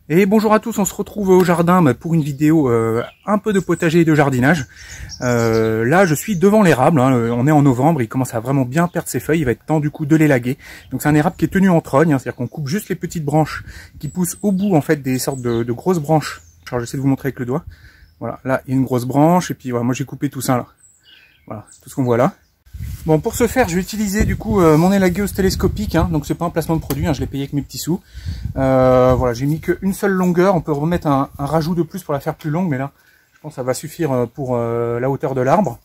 Et bonjour à tous, on se retrouve au jardin pour une vidéo un peu de potager et de jardinage. Là je suis devant l'érable, on est en novembre, il commence à vraiment bien perdre ses feuilles, il va être temps du coup de l'élaguer. Donc c'est un érable qui est tenu en trogne, c'est-à-dire qu'on coupe juste les petites branches qui poussent au bout en fait des sortes de grosses branches. Alors j'essaie de vous montrer avec le doigt. Voilà, là il y a une grosse branche et puis voilà, moi j'ai coupé tout ça là. Voilà, tout ce qu'on voit là. Bon, pour ce faire, je vais utiliser du coup mon élagueuse télescopique, donc c'est pas un placement de produit, je l'ai payé avec mes petits sous. Voilà, j'ai mis qu'une seule longueur, on peut remettre un rajout de plus pour la faire plus longue, mais là, je pense que ça va suffire pour la hauteur de l'arbre.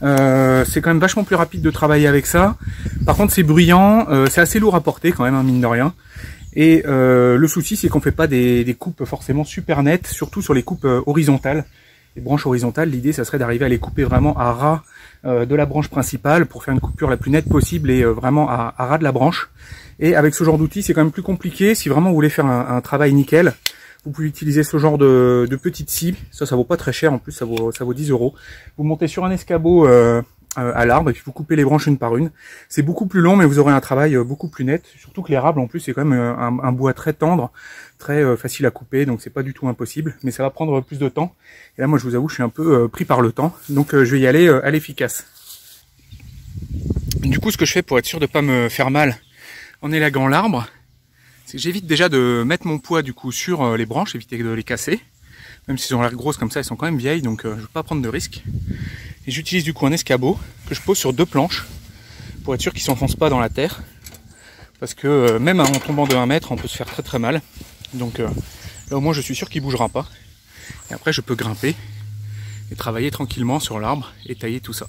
C'est quand même vachement plus rapide de travailler avec ça. Par contre, c'est bruyant, c'est assez lourd à porter quand même, mine de rien. Et le souci, c'est qu'on fait pas des coupes forcément super nettes, surtout sur les coupes horizontales. Les branches horizontales, l'idée, ça serait d'arriver à les couper vraiment à ras de la branche principale pour faire une coupure la plus nette possible et vraiment à ras de la branche. Et avec ce genre d'outil, c'est quand même plus compliqué. Si vraiment vous voulez faire un travail nickel, vous pouvez utiliser ce genre de petites scies. Ça vaut pas très cher, en plus ça vaut 10 €. Vous montez sur un escabeau à l'arbre et puis vous coupez les branches une par une. C'est beaucoup plus long, mais vous aurez un travail beaucoup plus net. Surtout que l'érable, en plus, c'est quand même un bois très tendre, très facile à couper, donc c'est pas du tout impossible, mais ça va prendre plus de temps. Et là, moi, je vous avoue, je suis un peu pris par le temps, donc je vais y aller à l'efficace. Du coup, ce que je fais pour être sûr de pas me faire mal en élaguant l'arbre, c'est que j'évite déjà de mettre mon poids du coup sur les branches, éviter de les casser. Même s'ils ont l'air grosses comme ça, elles sont quand même vieilles, donc je ne veux pas prendre de risques. Et j'utilise du coup un escabeau que je pose sur 2 planches pour être sûr qu'il ne s'enfonce pas dans la terre. Parce que même en tombant de 1 mètre, on peut se faire très très mal. Donc là au moins je suis sûr qu'il ne bougera pas. Et après je peux grimper et travailler tranquillement sur l'arbre et tailler tout ça.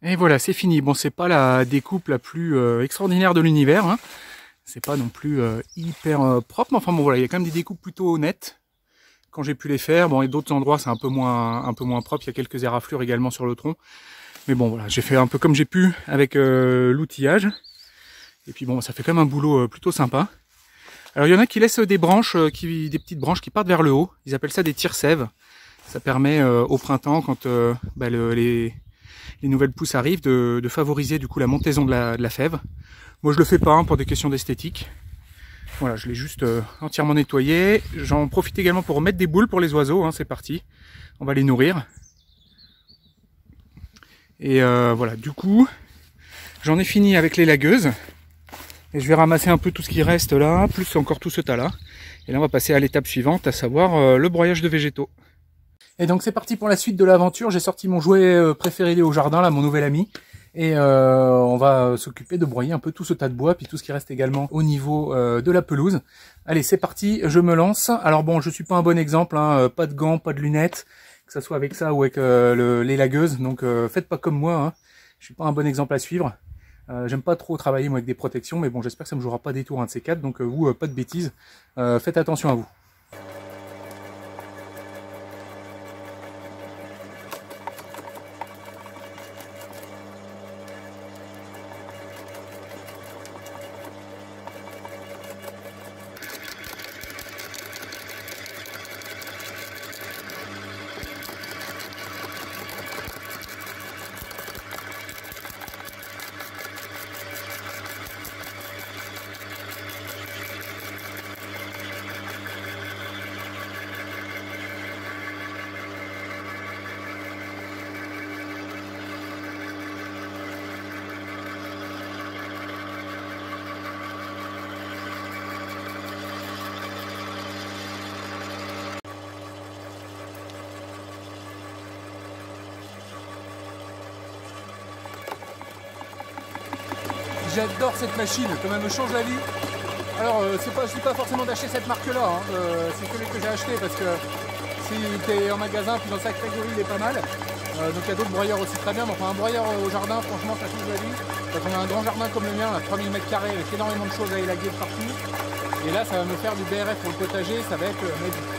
Et voilà, c'est fini. Bon, c'est pas la découpe la plus extraordinaire de l'univers, C'est pas non plus hyper propre, mais enfin bon voilà, il y a quand même des découpes plutôt nettes quand j'ai pu les faire. Bon, et d'autres endroits c'est un peu moins propre, il y a quelques éraflures également sur le tronc. Mais bon voilà, j'ai fait un peu comme j'ai pu avec l'outillage. Et puis bon, ça fait quand même un boulot plutôt sympa. Alors il y en a qui laissent des branches, des petites branches qui partent vers le haut. Ils appellent ça des tire-sèves. Ça permet au printemps, quand les nouvelles pousses arrivent, de favoriser du coup la montaison de la fève. Moi je le fais pas pour des questions d'esthétique. Voilà, je l'ai juste entièrement nettoyé. J'en profite également pour remettre des boules pour les oiseaux, c'est parti. On va les nourrir. Et voilà, du coup, j'en ai fini avec l'élagueuse. Et je vais ramasser un peu tout ce qui reste là, plus encore tout ce tas-là. Et là on va passer à l'étape suivante, à savoir le broyage de végétaux. Et donc c'est parti pour la suite de l'aventure. J'ai sorti mon jouet préféré au jardin, là, mon nouvel ami. Et on va s'occuper de broyer un peu tout ce tas de bois, puis tout ce qui reste également au niveau de la pelouse. Allez, c'est parti, je me lance. Alors bon, je suis pas un bon exemple, pas de gants, pas de lunettes, que ça soit avec ça ou avec l'élagueuse. Donc faites pas comme moi, je suis pas un bon exemple à suivre. J'aime pas trop travailler moi avec des protections, mais bon, j'espère que ça me jouera pas des tours, un de ces quatre. Donc vous, pas de bêtises, faites attention à vous. J'adore cette machine, comme elle me change la vie. Alors, je dis pas forcément d'acheter cette marque-là, hein. C'est celui que j'ai acheté parce que si tu es en magasin, puis dans sa catégorie, il est pas mal. Donc il y a d'autres broyeurs aussi très bien. Mais enfin, un broyeur au jardin, franchement, ça change la vie. Quand on a un grand jardin comme le mien, on a 3000 m² avec énormément de choses à élaguer de partout. Et là, ça va me faire du BRF pour le potager, ça va être magique.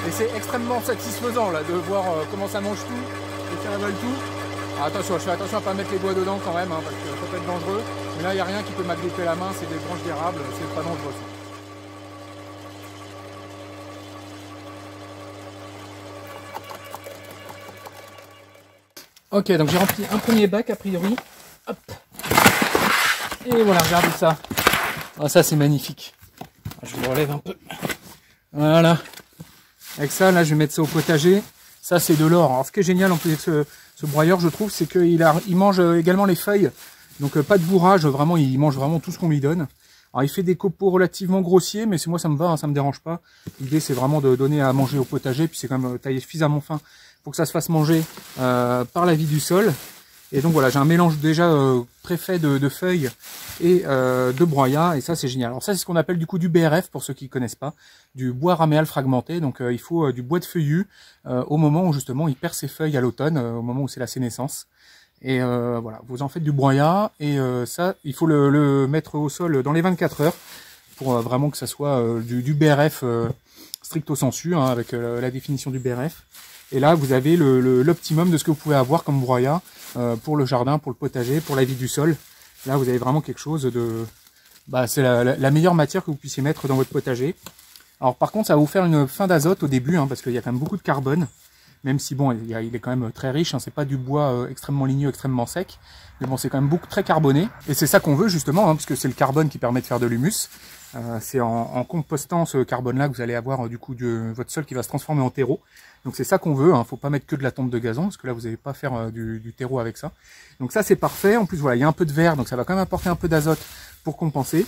Et c'est extrêmement satisfaisant là de voir comment ça mange tout et ça avale tout. Alors, attention, je fais attention à pas mettre les doigts dedans quand même, hein, parce que ça peut être dangereux. Mais là, il n'y a rien qui peut m'agripper la main, c'est des branches d'érable, c'est pas dangereux. Ok, donc j'ai rempli un premier bac a priori. Hop. Et voilà, regardez ça. Ah, ça c'est magnifique. Je vous relève un peu. Voilà. Avec ça, là, je vais mettre ça au potager. Ça, c'est de l'or. Alors, ce qui est génial en plus avec ce broyeur, je trouve, c'est qu'il mange également les feuilles. Donc, pas de bourrage. Vraiment, il mange vraiment tout ce qu'on lui donne. Alors, il fait des copeaux relativement grossiers, mais moi, ça me va, hein, ça me dérange pas. L'idée, c'est vraiment de donner à manger au potager. Puis, c'est quand même taillé suffisamment fin pour que ça se fasse manger par la vie du sol. Et donc voilà, j'ai un mélange déjà préfet de feuilles et de broyat, et ça c'est génial. Alors ça c'est ce qu'on appelle du coup du BRF pour ceux qui connaissent pas, du bois raméal fragmenté. Donc il faut du bois de feuillu au moment où justement il perd ses feuilles à l'automne, au moment où c'est la sénescence. Et voilà, vous en faites du broyat, et ça il faut le mettre au sol dans les 24 heures pour vraiment que ça soit du BRF stricto sensu, hein, avec la définition du BRF. Et là, vous avez l'optimum de ce que vous pouvez avoir comme broyat pour le jardin, pour le potager, pour la vie du sol. Là, vous avez vraiment quelque chose de... c'est la meilleure matière que vous puissiez mettre dans votre potager. Alors par contre, ça va vous faire une fin d'azote au début, hein, parce qu'il y a quand même beaucoup de carbone. Même si, bon, il est quand même très riche, hein, c'est pas du bois extrêmement ligneux, extrêmement sec. Mais bon, c'est quand même beaucoup très carboné. Et c'est ça qu'on veut justement, hein, parce que c'est le carbone qui permet de faire de l'humus. C'est en compostant ce carbone-là que vous allez avoir du coup votre sol qui va se transformer en terreau. Donc c'est ça qu'on veut, hein. Faut pas mettre que de la tonte de gazon, parce que là vous n'allez pas faire du terreau avec ça. Donc ça c'est parfait. En plus voilà, il y a un peu de verre, donc ça va quand même apporter un peu d'azote pour compenser.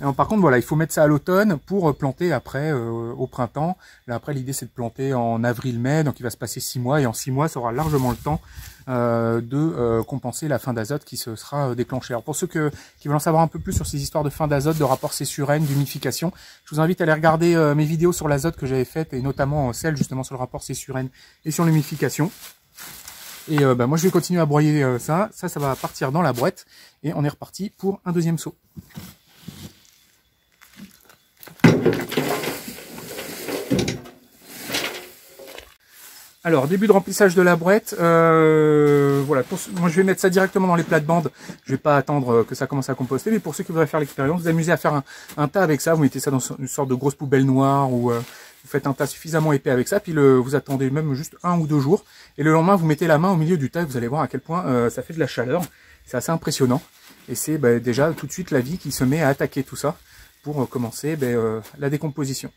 Et par contre voilà, il faut mettre ça à l'automne pour planter après au printemps. Là après l'idée c'est de planter en avril-mai, donc il va se passer 6 mois, et en 6 mois ça aura largement le temps de compenser la fin d'azote qui se sera déclenchée. Alors pour ceux qui veulent en savoir un peu plus sur ces histoires de fin d'azote, de rapport C/N, d'humification, je vous invite à aller regarder mes vidéos sur l'azote que j'avais faites, et notamment celle justement sur le rapport C/N et sur l'humification. Et moi je vais continuer à broyer ça va partir dans la boîte, et on est reparti pour un deuxième seau. Alors, début de remplissage de la boîte. Voilà, moi je vais mettre ça directement dans les plates-bandes. Je vais pas attendre que ça commence à composter, mais pour ceux qui voudraient faire l'expérience, vous amusez à faire un tas avec ça. Vous mettez ça dans une sorte de grosse poubelle noire, ou vous faites un tas suffisamment épais avec ça, puis vous attendez même juste 1 ou 2 jours, et le lendemain vous mettez la main au milieu du tas, et vous allez voir à quel point ça fait de la chaleur. C'est assez impressionnant, et c'est déjà tout de suite la vie qui se met à attaquer tout ça pour commencer la décomposition.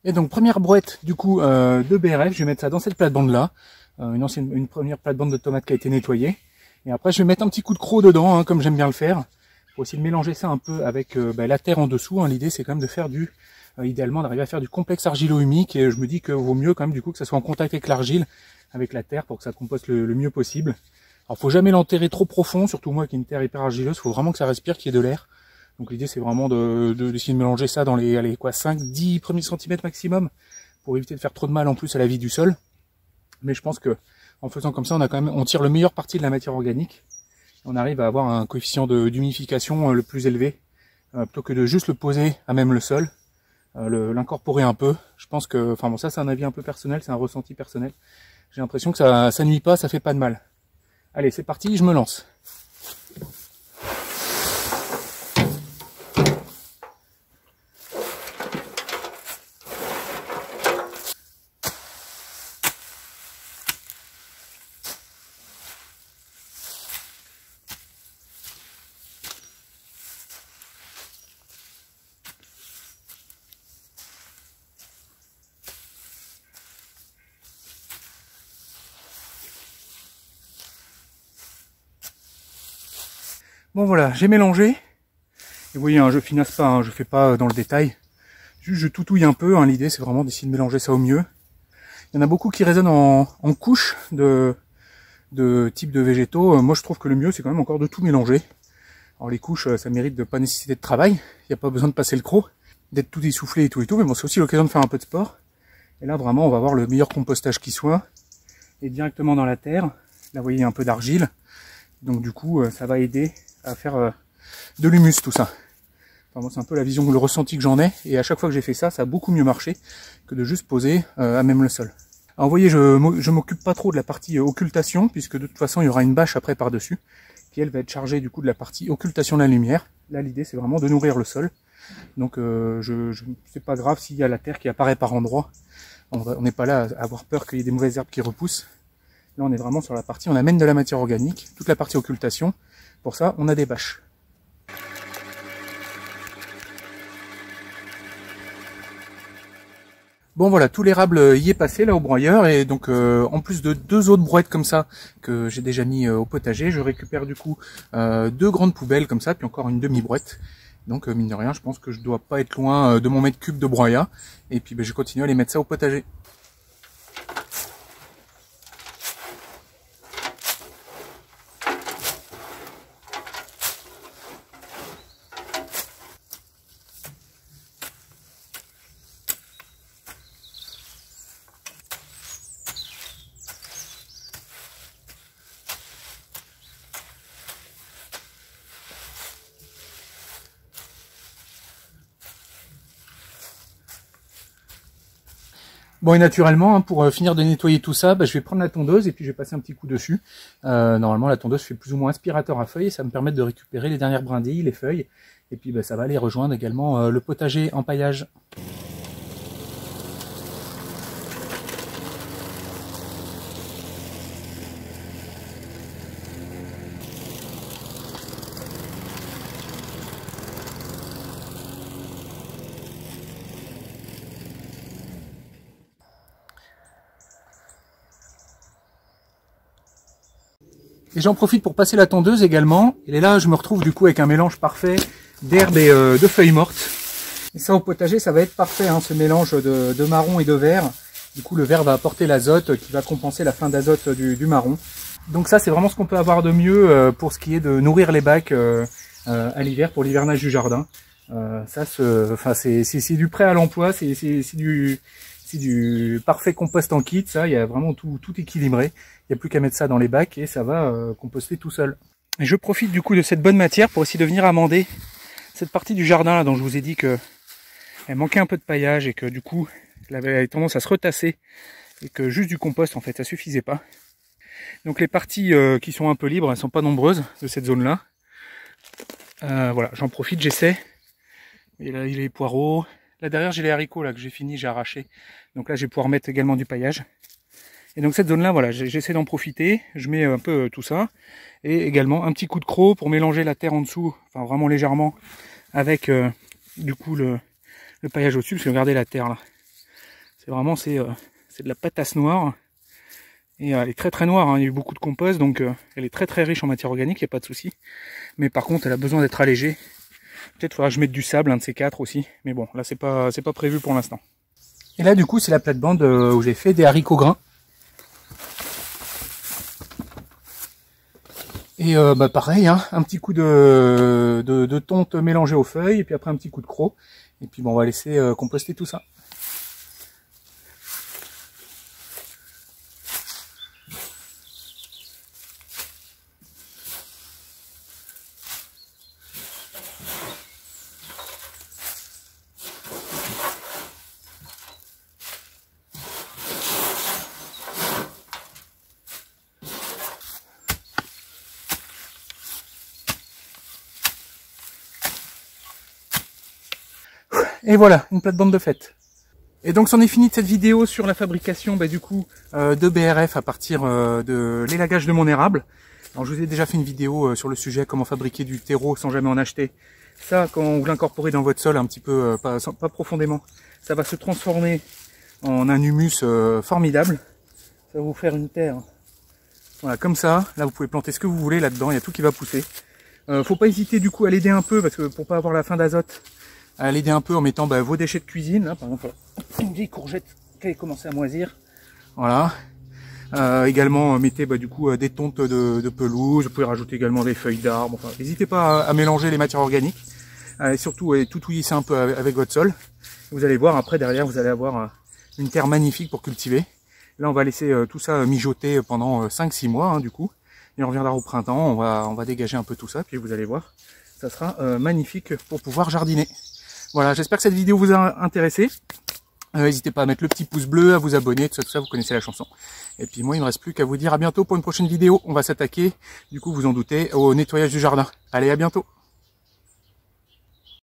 Et donc première boîte du coup de BRF, je vais mettre ça dans cette plate-bande là, une première plate-bande de tomates qui a été nettoyée. Et après je vais mettre un petit coup de croc dedans, hein, comme j'aime bien le faire. Faut aussi mélanger ça un peu avec la terre en dessous, hein. L'idée c'est quand même de faire idéalement d'arriver à faire du complexe argilo-humique, et je me dis que vaut mieux quand même du coup que ça soit en contact avec l'argile, avec la terre, pour que ça composte le mieux possible. Alors faut jamais l'enterrer trop profond, surtout moi qui ai une terre hyper argileuse, faut vraiment que ça respire, qu'il y ait de l'air. Donc l'idée c'est vraiment d'essayer de mélanger ça dans les 5-10 premiers centimètres maximum, pour éviter de faire trop de mal en plus à la vie du sol. Mais je pense que en faisant comme ça, on tire le meilleur parti de la matière organique. On arrive à avoir un coefficient d'humification le plus élevé, plutôt que de juste le poser à même le sol, l'incorporer un peu. Je pense que, enfin bon, ça c'est un avis un peu personnel, c'est un ressenti personnel. J'ai l'impression que ça nuit pas, ça fait pas de mal. Allez, c'est parti, je me lance. Bon voilà, j'ai mélangé. Et vous voyez, hein, je finasse pas, hein, je fais pas dans le détail. Juste je toutouille un peu, hein. L'idée c'est vraiment d'essayer de mélanger ça au mieux. Il y en a beaucoup qui résonnent en couches de type de végétaux. Moi je trouve que le mieux c'est quand même encore de tout mélanger. Alors les couches ça mérite de pas nécessiter de travail, il n'y a pas besoin de passer le croc, d'être tout essoufflé et tout, mais bon c'est aussi l'occasion de faire un peu de sport. Et là vraiment on va avoir le meilleur compostage qui soit, et directement dans la terre. Là vous voyez un peu d'argile, donc du coup ça va aider à faire de l'humus tout ça. Enfin, moi c'est un peu la vision, le ressenti que j'en ai, et à chaque fois que j'ai fait ça, ça a beaucoup mieux marché que de juste poser à même le sol. Alors vous voyez, je m'occupe pas trop de la partie occultation, puisque de toute façon il y aura une bâche après par-dessus, qui elle va être chargée du coup de la partie occultation de la lumière. Là l'idée c'est vraiment de nourrir le sol, donc c'est pas grave s'il y a la terre qui apparaît par endroits, on n'est pas là à avoir peur qu'il y ait des mauvaises herbes qui repoussent. Là on est vraiment sur la partie, on amène de la matière organique, toute la partie occultation, pour ça on a des bâches. Bon voilà, tout l'érable y est passé là au broyeur, et donc en plus de 2 autres brouettes comme ça que j'ai déjà mis au potager, je récupère du coup 2 grandes poubelles comme ça, puis encore une demi-brouette. Donc mine de rien, je pense que je dois pas être loin de mon mètre cube de broyat, et puis je vais continuer à aller mettre ça au potager. Bon et naturellement, hein, pour finir de nettoyer tout ça, je vais prendre la tondeuse et puis je vais passer un petit coup dessus. Normalement la tondeuse fait plus ou moins aspirateur à feuilles et ça me permet de récupérer les dernières brindilles, les feuilles. Et puis ça va aller rejoindre également le potager en paillage. Et j'en profite pour passer la tondeuse également. Et là, je me retrouve du coup avec un mélange parfait d'herbe et de feuilles mortes. Et ça, au potager, ça va être parfait, hein, ce mélange de marron et de vert. Du coup, le vert va apporter l'azote qui va compenser la fin d'azote du marron. Donc ça, c'est vraiment ce qu'on peut avoir de mieux pour ce qui est de nourrir les bacs à l'hiver, pour l'hivernage du jardin. Ça, c'est du prêt à l'emploi, c'est du parfait compost en kit, ça, il y a vraiment tout équilibré. Il n'y a plus qu'à mettre ça dans les bacs et ça va composter tout seul. Et je profite du coup de cette bonne matière pour aussi de venir amender cette partie du jardin là dont je vous ai dit que elle manquait un peu de paillage et que du coup elle avait tendance à se retasser et que juste du compost en fait ça suffisait pas. Donc les parties qui sont un peu libres, elles sont pas nombreuses de cette zone là. Voilà, j'en profite, j'essaie. Et là il y a les poireaux. Là derrière j'ai les haricots là que j'ai fini, j'ai arraché. Donc là je vais pouvoir mettre également du paillage. Et donc cette zone là, voilà, j'essaie d'en profiter, je mets un peu tout ça. Et également un petit coup de croc pour mélanger la terre en dessous, enfin vraiment légèrement, avec du coup le paillage au-dessus, parce que regardez la terre là. C'est vraiment, c'est de la patasse noire. Et elle est très très noire, hein. Il y a eu beaucoup de compost, donc elle est très très riche en matière organique, il n'y a pas de souci. Mais par contre elle a besoin d'être allégée. Peut-être faudra que je mette du sable, un de ces 4 aussi. Mais bon, là c'est pas prévu pour l'instant. Et là du coup c'est la plate-bande où j'ai fait des haricots grains. Et pareil, hein, un petit coup de tonte mélangé aux feuilles, et puis après un petit coup de croc. Et puis bon, on va laisser composter tout ça. Et voilà, une plate-bande de fête. Et donc c'en est fini de cette vidéo sur la fabrication du coup de BRF à partir de l'élagage de mon érable. Alors je vous ai déjà fait une vidéo sur le sujet, comment fabriquer du terreau sans jamais en acheter. Ça, quand vous l'incorporez dans votre sol un petit peu, pas profondément, ça va se transformer en un humus formidable. Ça va vous faire une terre, voilà, comme ça. Là vous pouvez planter ce que vous voulez là-dedans, il y a tout qui va pousser. Faut pas hésiter du coup à l'aider un peu, parce que pour pas avoir la fin d'azote, à l'aider un peu en mettant vos déchets de cuisine. Là, par exemple, une vieille courgette qui a commencé à moisir. Voilà. Également, mettez du coup des tontes de pelouse. Vous pouvez rajouter également des feuilles d'arbres. Enfin, n'hésitez pas à mélanger les matières organiques. Et surtout, tout touillissez un peu avec votre sol. Vous allez voir, après, derrière, vous allez avoir une terre magnifique pour cultiver. Là, on va laisser tout ça mijoter pendant 5-6 mois, du coup. Et on reviendra au printemps, on va dégager un peu tout ça. Puis vous allez voir, ça sera magnifique pour pouvoir jardiner. Voilà, j'espère que cette vidéo vous a intéressé. N'hésitez pas à mettre le petit pouce bleu, à vous abonner, tout ça, vous connaissez la chanson. Et puis moi, il ne me reste plus qu'à vous dire à bientôt pour une prochaine vidéo. On va s'attaquer, du coup, vous en doutez, au nettoyage du jardin. Allez, à bientôt!